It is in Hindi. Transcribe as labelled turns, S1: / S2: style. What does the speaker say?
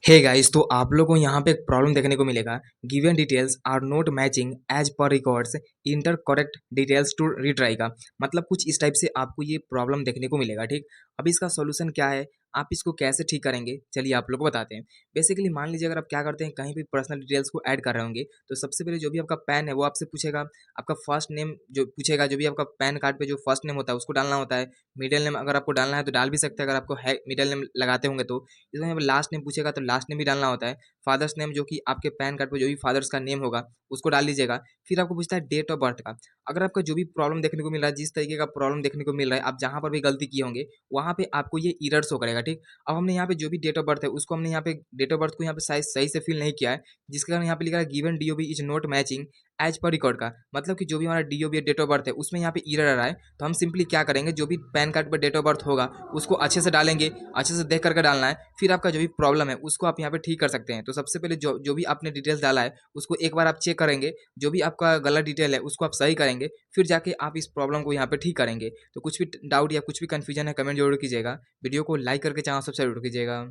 S1: हे गाइस, तो आप लोगों को यहाँ पे एक प्रॉब्लम देखने को मिलेगा। Given details are not matching as per records, enter correct details to retry का मतलब कुछ इस टाइप से आपको ये प्रॉब्लम देखने को मिलेगा। ठीक, अब इसका सॉल्यूशन क्या है, आप इसको कैसे ठीक करेंगे, चलिए आप लोग को बताते हैं। बेसिकली मान लीजिए अगर आप क्या करते हैं, कहीं भी पर्सनल डिटेल्स को ऐड कर रहे होंगे, तो सबसे पहले जो भी आपका पैन है वो आपसे पूछेगा। आपका फर्स्ट नेम जो पूछेगा, जो भी आपका पैन कार्ड पे जो फर्स्ट नेम होता है उसको डालना होता है। मिडिल नेम अगर आपको डालना है तो डाल भी सकते हैं, अगर आपको है मिडिल नेम लगाते होंगे तो। इसमें यहाँ पे लास्ट नेम पूछेगा तो लास्ट नेम भी डालना होता है। फादर्स नेम जो कि आपके पैन कार्ड पे जो भी फादर्स का नेम होगा उसको डाल लीजिएगा। फिर आपको पूछता है डेट ऑफ बर्थ का। अगर आपका जो भी प्रॉब्लम देखने को मिल रहा है, जिस तरीके का प्रॉब्लम देखने को मिल रहा है, आप जहाँ पर भी गलती किए होंगे वहाँ पे आपको ये एरर शो करेगा। ठीक, अब हमने यहाँ पे जो भी डेट ऑफ बर्थ है उसको हमने यहाँ पे डेट ऑफ बर्थ को यहाँ पे साइज सही से फिल नहीं किया है, जिसके कारण यहाँ पे लिखा है given DOB is not matching as per record का मतलब कि जो भी हमारा डीओबी डेट ऑफ बर्थ है उसमें यहाँ पे एरर आ रहा है। तो हम सिंपली क्या करेंगे, जो भी पैन कार्ड पर डेट ऑफ बर्थ होगा उसको अच्छे से डालेंगे, अच्छे से देख करके डालना है। फिर आपका जो भी प्रॉब्लम है उसको आप यहाँ पे ठीक कर सकते हैं। तो सबसे पहले जो जो भी आपने डिटेल्स डाला है उसको एक बार आप चेक करेंगे, जो भी आपका गलत डिटेल है उसको आप सही करेंगे, फिर जाके आप इस प्रॉब्लम को यहाँ पे ठीक करेंगे। तो कुछ भी डाउट या कुछ भी कन्फ्यूजन है कमेंट जरूर कीजिएगा। वीडियो को लाइक करके चैनल सब्सक्राइब जरूर कीजिएगा।